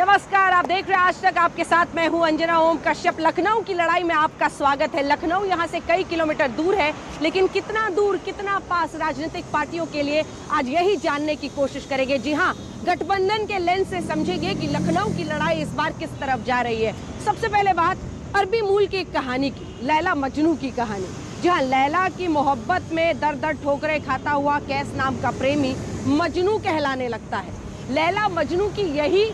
नमस्कार, आप देख रहे हैं आज तक। आपके साथ मैं हूं अंजना ओम कश्यप। लखनऊ की लड़ाई में आपका स्वागत है। लखनऊ यहां से कई किलोमीटर दूर है, लेकिन कितना दूर कितना पास राजनीतिक पार्टियों के लिए आज यही जानने की कोशिश करेंगे। जी हां, गठबंधन के लेंस से समझेंगे कि लखनऊ की लड़ाई इस बार किस तरफ जा रही है। सबसे पहले बात अरबी मूल की एक कहानी की, लैला मजनू की कहानी। जहाँ लैला की मोहब्बत में दर दर ठोकरें खाता हुआ कैस नाम का प्रेमी मजनू कहलाने लगता है। लैला मजनू की यही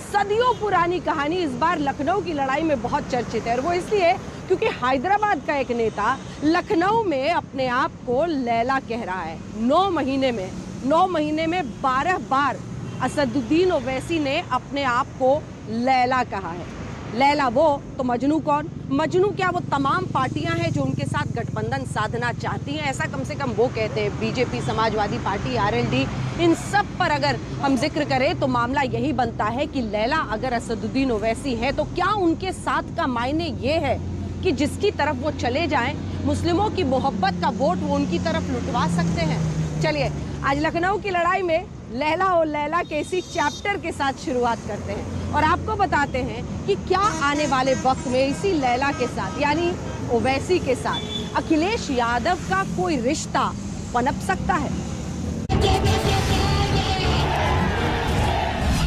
सदियों पुरानी कहानी इस बार लखनऊ की लड़ाई में बहुत चर्चित है, और वो इसलिए क्योंकि हैदराबाद का एक नेता लखनऊ में अपने आप को लैला कह रहा है। 9 महीने में 12 बार असदुद्दीन ओवैसी ने अपने आप को लैला कहा है। लैला वो तो मजनू कौन? मजनू क्या वो तमाम पार्टियां हैं जो उनके साथ गठबंधन साधना चाहती हैं? ऐसा कम से कम वो कहते हैं। बीजेपी, समाजवादी पार्टी, आरएलडी, इन सब पर अगर हम जिक्र करें तो मामला यही बनता है कि लैला अगर असदुद्दीन ओवैसी है तो क्या उनके साथ का मायने ये है कि जिसकी तरफ वो चले जाएं, मुस्लिमों की मोहब्बत का वोट वो उनकी तरफ लुटवा सकते हैं? चलिए आज लखनऊ की लड़ाई में लैला और लैला के इसी चैप्टर के साथ शुरुआत करते हैं और आपको बताते हैं कि क्या आने वाले वक्त में इसी लैला के साथ यानी ओवैसी के साथ अखिलेश यादव का कोई रिश्ता पनप सकता है।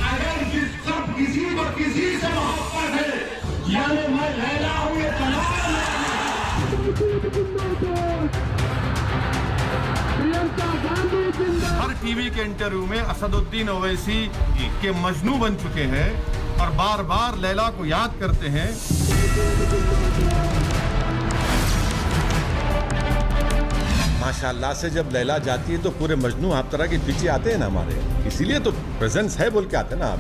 अगर किसी को किसी से मोहब्बत है, यानी मैं लैला हूं, ये हर टीवी के इंटरव्यू में असदुद्दीन ओवैसी के मजनू बन चुके हैं और बार बार लैला को याद करते हैं। माशाल्लाह से जब लैला जाती है तो पूरे मजनू आप तरह के पीछे आते हैं ना हमारे, इसीलिए तो प्रेजेंस है बोल के आते हैं ना आप।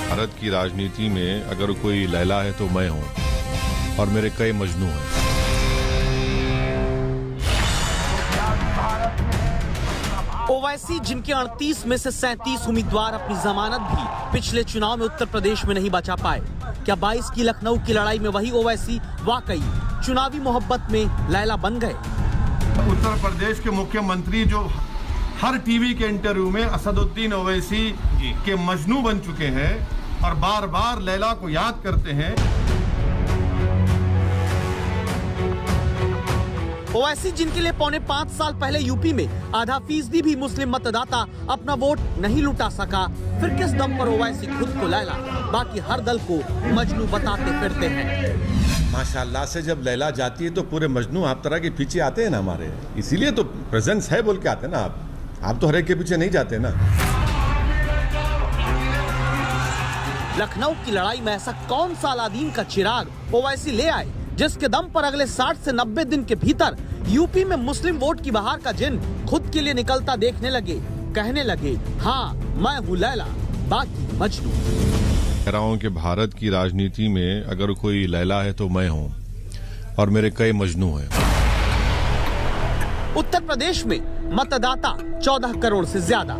भारत की राजनीति में अगर कोई लैला है तो मैं हूं और मेरे कई मजनू हैं। ओवैसी जिनके 38 में से 37 उम्मीदवार अपनी जमानत भी पिछले चुनाव में उत्तर प्रदेश में नहीं बचा पाए। क्या 22 की लखनऊ की लड़ाई में वही ओवैसी वाकई चुनावी मोहब्बत में लैला बन गए? उत्तर प्रदेश के मुख्यमंत्री जो हर टीवी के इंटरव्यू में असदुद्दीन ओवैसी के मजनू बन चुके हैं और बार बार लैला को याद करते हैं। ओवैसी जिनके लिए पौने 5 साल पहले यूपी में आधा फीसदी भी मुस्लिम मतदाता अपना वोट नहीं लुटा सका, फिर किस दम पर ओवैसी खुद को लैला बाकी हर दल को मजनू बताते फिरते हैं। माशाल्लाह से जब लैला जाती है तो पूरे मजनू आप तरह के पीछे आते हैं ना हमारे, इसीलिए तो प्रेजेंस है बोल के आते हैं ना आप तो हर एक के पीछे नहीं जाते ना। लखनऊ की लड़ाई में ऐसा कौन सा अलादीन का चिराग ओवैसी ले आए जिसके दम पर अगले 60 से 90 दिन के भीतर यूपी में मुस्लिम वोट की बहार का जिन खुद के लिए निकलता देखने लगे, कहने लगे, हाँ मैं हूँ लैला बाकी मजनू। कह रहा हूं कि भारत की राजनीति में अगर कोई लैला है तो मैं हूं और मेरे कई मजनू हैं। उत्तर प्रदेश में मतदाता 14 करोड़ से ज्यादा,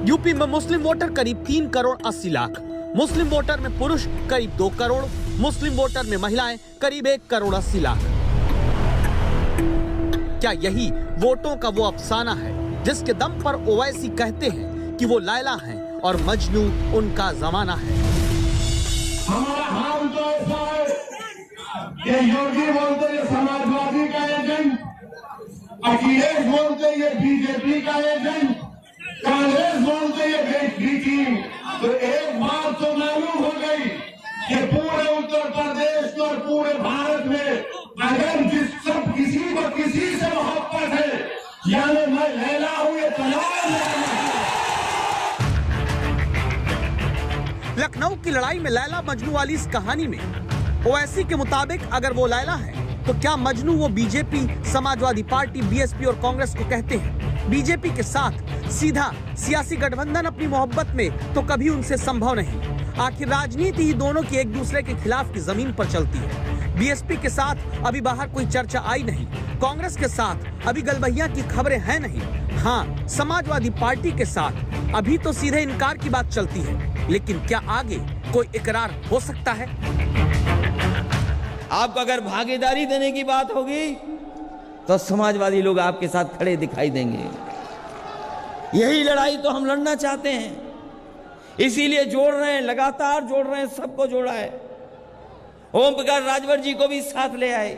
यूपी में मुस्लिम वोटर करीब 3 करोड़ 80 लाख, मुस्लिम वोटर में पुरुष करीब 2 करोड़, मुस्लिम वोटर में महिलाएं करीब 1 करोड़ 80 लाख। क्या यही वोटों का वो अफसाना है जिसके दम पर ओवैसी कहते हैं कि वो लैला हैं और मजनू उनका जमाना है? हमारा हाल तो ऐसा है कि योगी बोलते ये समाजवादी का एजेंट, अखिलेश बोलते ये बीजेपी का एजेंट, कांग्रेस बोलते ये बी टीम। तो एक बात तो मालूम हो गई कि पूरे उत्तर प्रदेश और पूरे भारत में अगर किसी को किसी से मोहब्बत है, यानी मैं लैला हूं, ये लखनऊ की लड़ाई में लैला मजनू वाली इस कहानी में ओवैसी के मुताबिक अगर वो लैला है तो क्या मजनू वो बीजेपी, समाजवादी पार्टी, बीएसपी और कांग्रेस को कहते हैं? बीजेपी के साथ सीधा सियासी गठबंधन अपनी मोहब्बत में तो कभी उनसे संभव नहीं। आखिर राजनीति ही दोनों की एक दूसरे के खिलाफ की जमीन पर चलती है। बीएसपी के साथ अभी बाहर कोई चर्चा आई नहीं, कांग्रेस के साथ अभी गलबहिया की खबरें हैं नहीं। हाँ, समाजवादी पार्टी के साथ अभी तो सीधे इनकार की बात चलती है, लेकिन क्या आगे कोई इकरार हो सकता है? आपको अगर भागीदारी देने की बात होगी तो समाजवादी लोग आपके साथ खड़े दिखाई देंगे। यही लड़ाई तो हम लड़ना चाहते हैं, इसीलिए जोड़ रहे हैं, लगातार जोड़ रहे हैं, सबको जोड़ा है। ओम प्रकाश राजभर जी को भी साथ ले आए,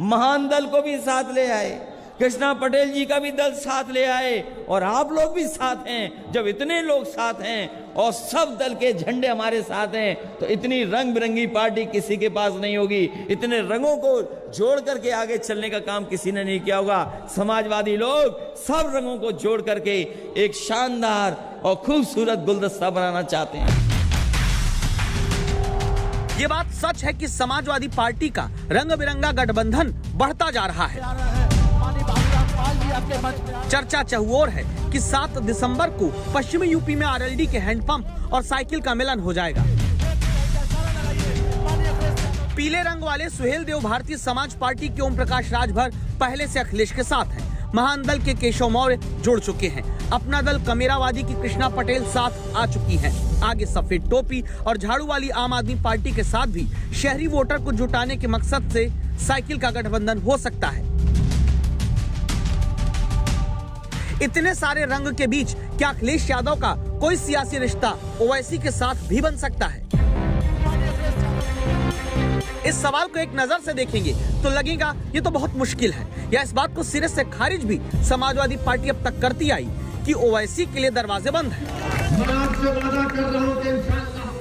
महान दल को भी साथ ले आए, कृष्णा पटेल जी का भी दल साथ ले आए, और आप लोग भी साथ हैं। जब इतने लोग साथ हैं और सब दल के झंडे हमारे साथ हैं, तो इतनी रंग बिरंगी पार्टी किसी के पास नहीं होगी। इतने रंगों को जोड़ करके आगे चलने का काम किसी ने नहीं किया होगा। समाजवादी लोग सब रंगों को जोड़ करके एक शानदार और खूबसूरत गुलदस्ता बनाना चाहते हैं। ये बात सच है कि समाजवादी पार्टी का रंग बिरंगा गठबंधन बढ़ता जा रहा है। चर्चा चहुओर है कि 7 दिसंबर को पश्चिमी यूपी में आरएलडी के हैंडपंप और साइकिल का मिलन हो जाएगा। पीले रंग वाले सुहेल देव भारतीय समाज पार्टी के ओम प्रकाश राजभर पहले से अखिलेश के साथ हैं। महान दल के केशव मौर्य जुड़ चुके हैं। अपना दल कमेरावादी की कृष्णा पटेल साथ आ चुकी हैं। आगे सफेद टोपी और झाड़ू वाली आम आदमी पार्टी के साथ भी शहरी वोटर को जुटाने के मकसद से साइकिल का गठबंधन हो सकता है। इतने सारे रंग के बीच क्या अखिलेश यादव का कोई सियासी रिश्ता ओवैसी के साथ भी बन सकता है? इस सवाल को एक नजर से देखेंगे तो लगेगा ये तो बहुत मुश्किल है, या इस बात को सिरे से खारिज भी समाजवादी पार्टी अब तक करती आई कि ओवैसी के लिए दरवाजे बंद हैं।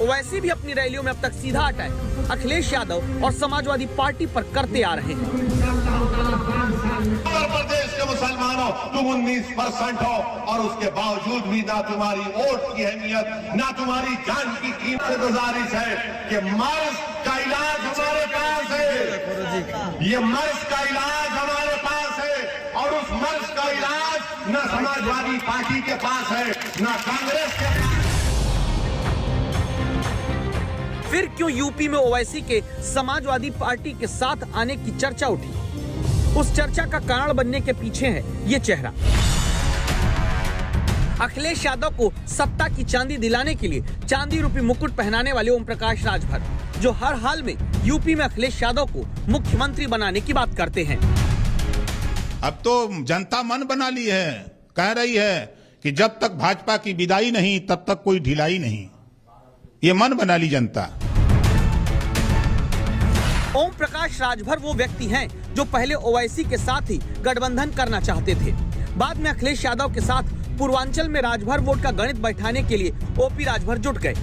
ओवैसी भी अपनी रैलियों में अब तक सीधा अटैक अखिलेश यादव और समाजवादी पार्टी पर करते आ रहे हैं। उत्तर प्रदेश के मुसलमानों, तुम 19% हो और उसके बावजूद भी ना तुम्हारी वोट की अहमियत, ना तुम्हारी जान की कीमत। से गुजारिश है कि मर्ज का इलाज हमारे पास है, ये मर्ज का इलाज हमारे पास है, और उस मर्ज का इलाज न समाजवादी पार्टी के पास है, न कांग्रेस के पास। फिर क्यों यूपी में ओवैसी के समाजवादी पार्टी के साथ आने की चर्चा उठी? उस चर्चा का कारण बनने के पीछे है ये चेहरा। अखिलेश यादव को सत्ता की चांदी दिलाने के लिए चांदी रूपी मुकुट पहनाने वाले ओम प्रकाश राजभर, जो हर हाल में यूपी में अखिलेश यादव को मुख्यमंत्री बनाने की बात करते हैं। अब तो जनता मन बना ली है, कह रही है कि जब तक भाजपा की विदाई नहीं तब तक कोई ढिलाई नहीं। ये मन बना ली जनता। ओम प्रकाश राजभर वो व्यक्ति हैं जो पहले ओवैसी के साथ ही गठबंधन करना चाहते थे। बाद में अखिलेश यादव के साथ पूर्वांचल में राजभर वोट का गणित बैठाने के लिए ओपी राजभर जुट गए।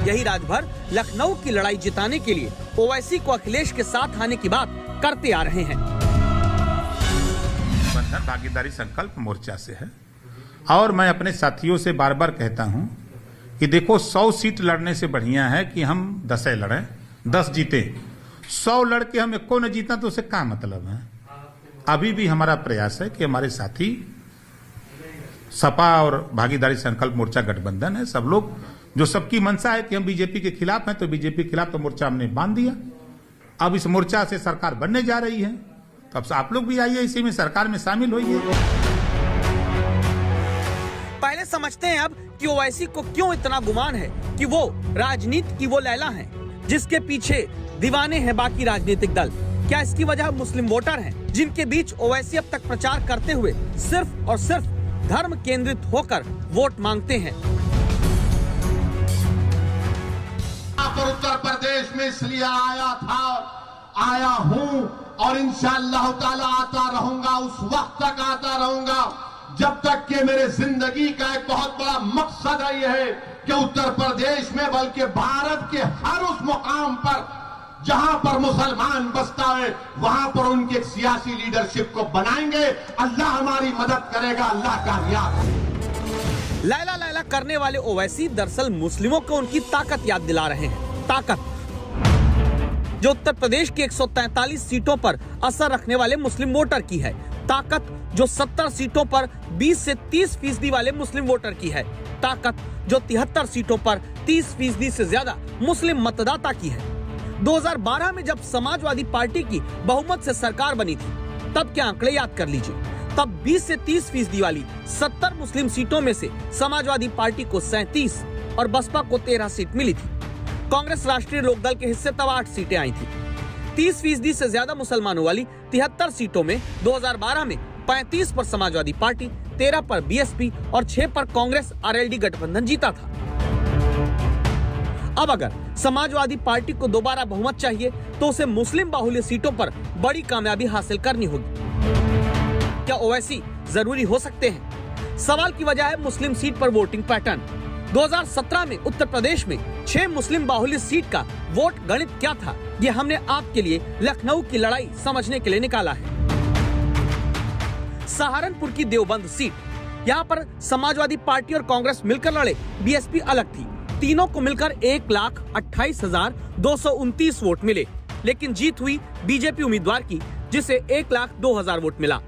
यही राजभर लखनऊ की लड़ाई जिताने के लिए ओवैसी को अखिलेश के साथ आने की बात करते आ रहे हैं। गठबंधन भागीदारी संकल्प मोर्चा से है, और मैं अपने साथियों से बार बार कहता हूं कि देखो 100 सीट लड़ने से बढ़िया है कि हम 10 लड़ें, 10 जीते। 100 लड़के हम एको न जीतना तो उससे क्या मतलब है? अभी भी हमारा प्रयास है कि हमारे साथी सपा और भागीदारी संकल्प मोर्चा गठबंधन है, सब लोग, जो सबकी मंशा है कि हम बीजेपी के खिलाफ हैं, तो बीजेपी के खिलाफ तो मोर्चा हमने बांध दिया। अब इस मोर्चा से सरकार बनने जा रही है, तो अब आप लोग भी आइए, इसी में सरकार में शामिल होइए। पहले समझते हैं अब कि ओवैसी को क्यों इतना गुमान है कि वो राजनीति की वो लैला है जिसके पीछे दीवाने हैं बाकी राजनीतिक दल। क्या इसकी वजह मुस्लिम वोटर हैं, जिनके बीच ओवैसी अब तक प्रचार करते हुए सिर्फ और सिर्फ धर्म केंद्रित होकर वोट मांगते हैं? उत्तर प्रदेश में इसलिए आया हूं और इंशाअल्लाह ताला आता रहूंगा, उस वक्त तक आता रहूंगा जब तक कि मेरे जिंदगी का एक बहुत बड़ा मकसद ये है कि उत्तर प्रदेश में बल्कि भारत के हर उस मुकाम पर जहां पर मुसलमान बसता है वहां पर उनके सियासी लीडरशिप को बनाएंगे। अल्लाह हमारी मदद करेगा, अल्लाह कामयाब। लैला लैला करने वाले ओवैसी दरअसल मुस्लिमों को उनकी ताकत याद दिला रहे हैं। ताकत जो उत्तर प्रदेश की 143 सीटों पर असर रखने वाले मुस्लिम वोटर की है। ताकत जो 70 सीटों पर 20 से 30% वाले मुस्लिम वोटर की है। ताकत जो 73 सीटों पर 30% से ज्यादा मुस्लिम मतदाता की है। 2012 में जब समाजवादी पार्टी की बहुमत से सरकार बनी थी, तब के आंकड़े याद कर लीजिए। तब 20 से 30% वाली 70 मुस्लिम सीटों में से समाजवादी पार्टी को 37 और बसपा को 13 सीट मिली थी। कांग्रेस राष्ट्रीय लोकदल के हिस्से तब 8 सीटें आई थी। 30% से ज्यादा मुसलमानों वाली 73 सीटों में 2012 में 35 पर समाजवादी पार्टी, 13 पर बीएसपी और 6 पर कांग्रेस आरएलडी गठबंधन जीता था। अब अगर समाजवादी पार्टी को दोबारा बहुमत चाहिए तो उसे मुस्लिम बाहुल्य सीटों पर बड़ी कामयाबी हासिल करनी होगी। क्या ओवैसी जरूरी हो सकते हैं? सवाल की वजह है मुस्लिम सीट पर वोटिंग पैटर्न। 2017 में उत्तर प्रदेश में 6 मुस्लिम बाहुल्य सीट का वोट गणित क्या था, ये हमने आपके लिए लखनऊ की लड़ाई समझने के लिए निकाला है। सहारनपुर की देवबंद सीट, यहाँ पर समाजवादी पार्टी और कांग्रेस मिलकर लड़े, बीएसपी अलग थी। तीनों को मिलकर 1,28,229 वोट मिले, लेकिन जीत हुई बीजेपी उम्मीदवार की, जिसे 1,02,000 वोट मिला।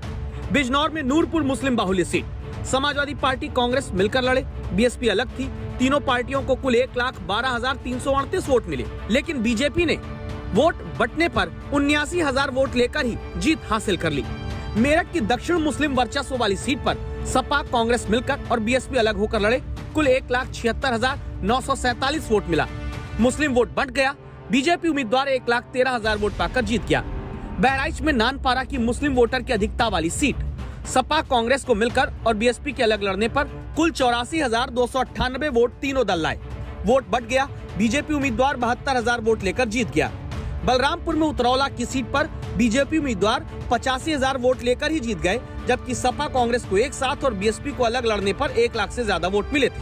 बिजनौर में नूरपुर मुस्लिम बाहुल्य सीट, समाजवादी पार्टी कांग्रेस मिलकर लड़े, बीएसपी अलग थी। तीनों पार्टियों को कुल 1,12,338 वोट मिले, लेकिन बीजेपी ने वोट बंटने पर 79,000 वोट लेकर ही जीत हासिल कर ली। मेरठ की दक्षिण मुस्लिम वर्चस्व वाली सीट पर सपा कांग्रेस मिलकर और बीएसपी अलग होकर लड़े, कुल 1,76,947 वोट मिला। मुस्लिम वोट बंट गया, बीजेपी उम्मीदवार 1,13,000 वोट पाकर जीत गया। बहराइच में नानपारा की मुस्लिम वोटर की अधिकता वाली सीट, सपा कांग्रेस को मिलकर और बीएसपी के अलग लड़ने पर कुल 84,298 वोट तीनों दल लाए। वोट बंट गया, बीजेपी उम्मीदवार 72,000 वोट लेकर जीत गया। बलरामपुर में उतरौला की सीट पर बीजेपी उम्मीदवार 85,000 वोट लेकर ही जीत गए, जबकि सपा कांग्रेस को एक साथ और बीएसपी को अलग लड़ने पर 1 लाख से ज्यादा वोट मिले थे।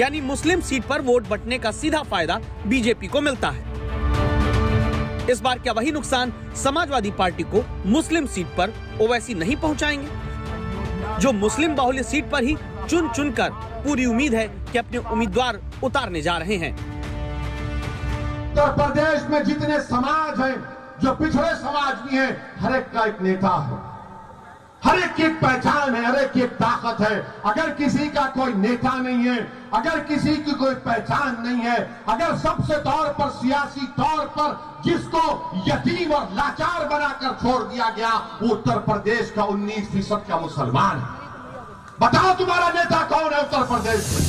यानी मुस्लिम सीट पर वोट बंटने का सीधा फायदा बीजेपी को मिलता है। इस बार क्या वही नुकसान समाजवादी पार्टी को मुस्लिम सीट पर ओवैसी नहीं पहुंचाएंगे, जो मुस्लिम बाहुल्य सीट पर ही चुन चुनकर पूरी उम्मीद है कि अपने उम्मीदवार उतारने जा रहे हैं। उत्तर प्रदेश में जितने समाज हैं, जो पिछड़े समाज भी हैं, हर एक का एक नेता है, हर एक की पहचान है, हर एक की ताकत है। अगर किसी का कोई नेता नहीं है, अगर किसी की कोई पहचान नहीं है, अगर सबसे तौर पर सियासी तौर पर जिसको यतीम और लाचार बनाकर छोड़ दिया गया, वो उत्तर प्रदेश का 19% का मुसलमान है। बताओ तुम्हारा नेता कौन है उत्तर प्रदेश में?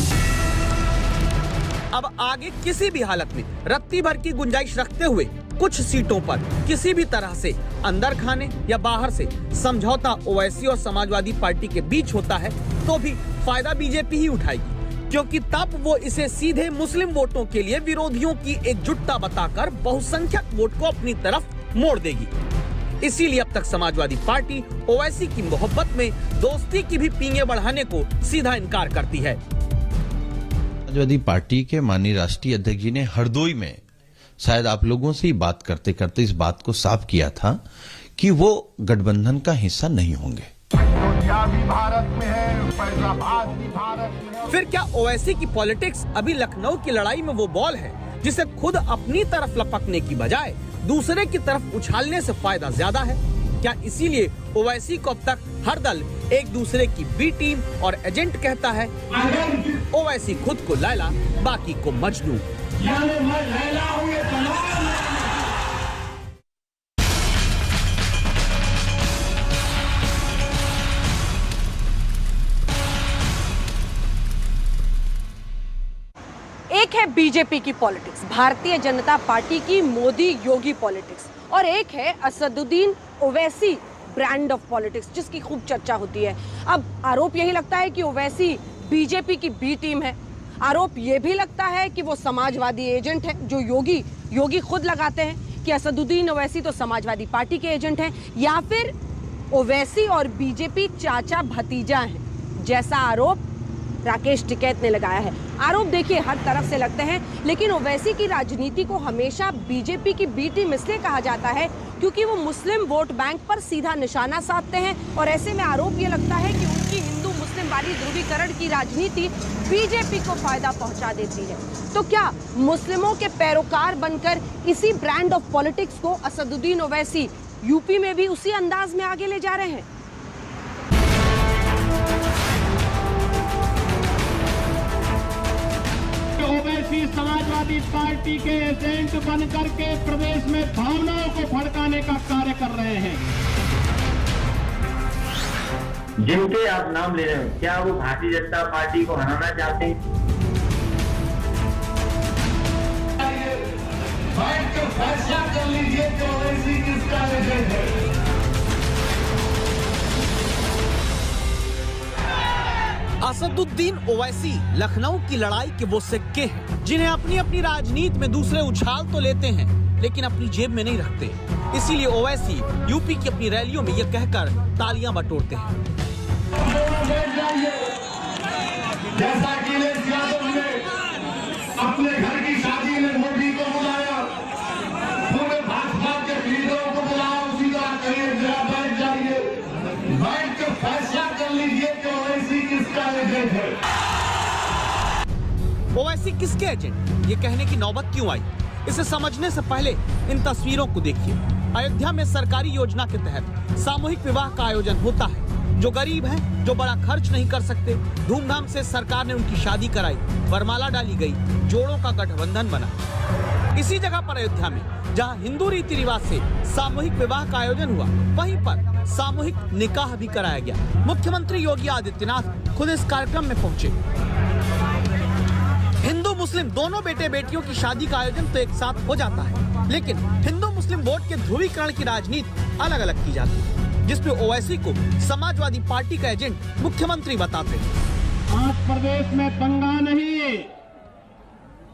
अब आगे किसी भी हालत में रत्ती भर की गुंजाइश रखते हुए कुछ सीटों पर किसी भी तरह से अंदर खाने या बाहर से समझौता ओवैसी और समाजवादी पार्टी के बीच होता है तो भी फायदा बीजेपी ही उठाएगी, क्योंकि तब वो इसे सीधे मुस्लिम वोटों के लिए विरोधियों की एकजुटता बताकर बहुसंख्यक वोट को अपनी तरफ मोड़ देगी। इसीलिए अब तक समाजवादी पार्टी ओवैसी की मोहब्बत में दोस्ती की भी पींगे बढ़ाने को सीधा इनकार करती है। समाजवादी पार्टी के माननीय राष्ट्रीय अध्यक्ष जी ने हरदोई में शायद आप लोगों से ही बात करते करते इस बात को साफ किया था कि वो गठबंधन का हिस्सा नहीं होंगे। अयोध्या भी भारत में है, फैजाबाद भी भारत में है। फिर क्या ओवैसी की पॉलिटिक्स अभी लखनऊ की लड़ाई में वो बॉल है जिसे खुद अपनी तरफ लपकने की बजाय दूसरे की तरफ उछालने से फायदा ज्यादा है? क्या इसीलिए ओवैसी को अब तक हर दल एक दूसरे की बी टीम और एजेंट कहता है? ओवैसी खुद को लैला, बाकी को मजनू। एक है बीजेपी की पॉलिटिक्स, भारतीय जनता पार्टी की मोदी योगी पॉलिटिक्स, और एक है Asaduddin Owaisi brand of politics, जिसकी खूब चर्चा होती है। अब आरोप यही लगता है कि ओवैसी बीजेपी की बी टीम है। आरोप ये भी लगता है कि वो समाजवादी एजेंट है, जो योगी खुद लगाते हैं कि असदुद्दीन ओवैसी तो समाजवादी पार्टी के एजेंट हैं, या फिर ओवैसी और बीजेपी चाचा भतीजा हैं, जैसा आरोप राकेश टिकैत ने लगाया है। आरोप देखिए हर तरफ से लगते हैं, लेकिन ओवैसी की राजनीति को हमेशा बीजेपी की बी टीम इसलिए कहा जाता है क्योंकि वो मुस्लिम वोट बैंक पर सीधा निशाना साधते हैं, और ऐसे में आरोप ये लगता है कि उनकी हिंदू मुस्लिम वाली ध्रुवीकरण की राजनीति बीजेपी को फायदा पहुंचा देती है। तो क्या मुस्लिमों के पैरोकार बनकर इसी ब्रांड ऑफ पॉलिटिक्स को असदुद्दीन ओवैसी यूपी में भी उसी अंदाज में आगे ले जा रहे हैं? ओवैसी समाजवादी पार्टी के एजेंट बनकर के प्रदेश में भावनाओं को भड़काने का कार्य कर रहे हैं। जिनके आप नाम ले रहे हैं, क्या वो भारतीय जनता पार्टी को हराना चाहते हैं? बैठ कर फैसला कर लीजिए कि ओवैसी किसका एजेंट है। असदुद्दीन ओवैसी लखनऊ की लड़ाई के वो सिक्के हैं जिन्हें अपनी अपनी राजनीति में दूसरे उछाल तो लेते हैं लेकिन अपनी जेब में नहीं रखते। इसीलिए ओवैसी यूपी की अपनी रैलियों में ये कहकर तालियां बटोरते हैं। जैसा कि यादव ने अपने घर की शादी में मोदी को बुलाया, पूरे भाजपा के लीडरों को बुलाया, उसी तरह कहिए जरा बैठ जाइए, बैठ कर फैसला कर लीजिए कि ओवैसी किसका एजेंट है। ओवैसी किसके एजेंट, ये कहने की नौबत क्यों आई? इसे समझने से पहले इन तस्वीरों को देखिए। अयोध्या में सरकारी योजना के तहत सामूहिक विवाह का आयोजन होता है। जो गरीब हैं, जो बड़ा खर्च नहीं कर सकते, धूमधाम से सरकार ने उनकी शादी कराई, वरमाला डाली गई, जोड़ों का गठबंधन बना। इसी जगह पर अयोध्या में जहां हिंदू रीति रिवाज से सामूहिक विवाह का आयोजन हुआ, वहीं पर सामूहिक निकाह भी कराया गया। मुख्यमंत्री योगी आदित्यनाथ खुद इस कार्यक्रम में पहुंचे। हिंदू मुस्लिम दोनों बेटे बेटियों की शादी का आयोजन तो एक साथ हो जाता है, लेकिन हिंदू मुस्लिम वोट के ध्रुवीकरण की राजनीति अलग अलग की जाती है, जिसमें ओवैसी को समाजवादी पार्टी का एजेंट मुख्यमंत्री बताते हैं। आज प्रदेश में दंगा नहीं,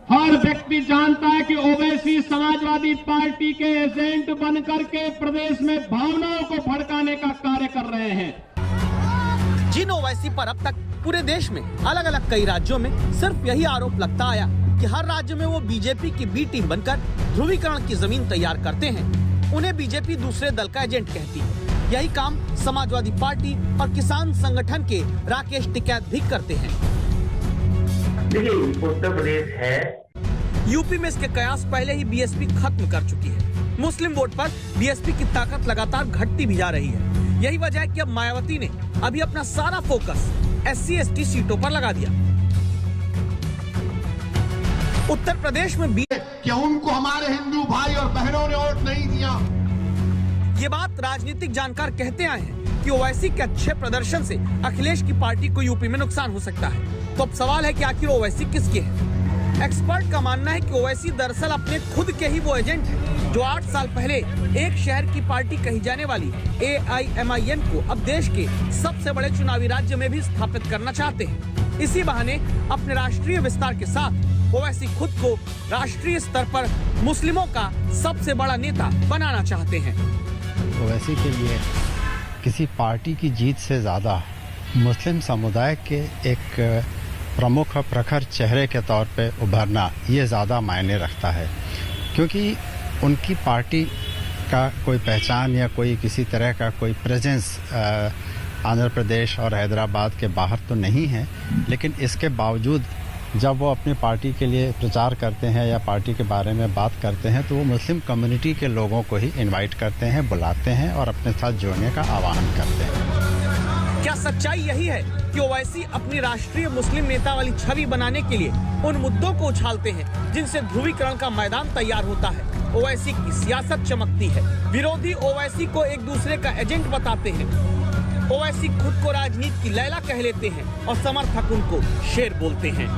हर व्यक्ति जानता है कि ओवैसी समाजवादी पार्टी के एजेंट बनकर के प्रदेश में भावनाओं को भड़काने का कार्य कर रहे हैं। जिन ओवैसी पर अब तक पूरे देश में अलग अलग कई राज्यों में सिर्फ यही आरोप लगता आया कि हर राज्य में वो बीजेपी की बी टीम बनकर ध्रुवीकरण की जमीन तैयार करते हैं, उन्हें बीजेपी दूसरे दल का एजेंट कहती है। यही काम समाजवादी पार्टी और किसान संगठन के राकेश टिकैत भी करते हैं। देखिए, उत्तर प्रदेश है, यूपी में इसके कयास पहले ही बीएसपी खत्म कर चुकी है। मुस्लिम वोट पर बीएसपी की ताकत लगातार घटती भी जा रही है। यही वजह है कि अब मायावती ने अभी अपना सारा फोकस SC/ST सीटों पर लगा दिया। उत्तर प्रदेश में क्या उनको हमारे हिंदू भाई और बहनों ने वोट नहीं दिया? ये बात राजनीतिक जानकार कहते आए हैं कि ओवैसी के अच्छे प्रदर्शन से अखिलेश की पार्टी को यूपी में नुकसान हो सकता है। तो अब सवाल है कि आखिर ओवैसी किसके हैं? एक्सपर्ट का मानना है कि ओवैसी दरअसल अपने खुद के ही वो एजेंट हैं जो 8 साल पहले एक शहर की पार्टी कही जाने वाली AIMIM को अब देश के सबसे बड़े चुनावी राज्य में भी स्थापित करना चाहते हैं। इसी बहाने अपने राष्ट्रीय विस्तार के साथ ओवैसी खुद को राष्ट्रीय स्तर पर मुस्लिमों का सबसे बड़ा नेता बनाना चाहते हैं। ओवैसी के लिए किसी पार्टी की जीत से ज्यादा मुस्लिम समुदाय के एक प्रमुख और प्रखर चेहरे के तौर पे उभरना ये ज़्यादा मायने रखता है, क्योंकि उनकी पार्टी का कोई पहचान या कोई किसी तरह का कोई प्रेजेंस आंध्र प्रदेश और हैदराबाद के बाहर तो नहीं है, लेकिन इसके बावजूद जब वो अपनी पार्टी के लिए प्रचार करते हैं या पार्टी के बारे में बात करते हैं तो वो मुस्लिम कम्युनिटी के लोगों को ही इनवाइट करते हैं, बुलाते हैं और अपने साथ जोड़ने का आह्वान करते हैं। क्या सच्चाई यही है कि ओवैसी अपनी राष्ट्रीय मुस्लिम नेता वाली छवि बनाने के लिए उन मुद्दों को उछालते हैं जिनसे ध्रुवीकरण का मैदान तैयार होता है? ओवैसी की सियासत चमकती है, विरोधी ओवैसी को एक दूसरे का एजेंट बताते हैं। ओवैसी खुद को राजनीति की लैला कह लेते हैं और समर्थक उनको शेर बोलते हैं।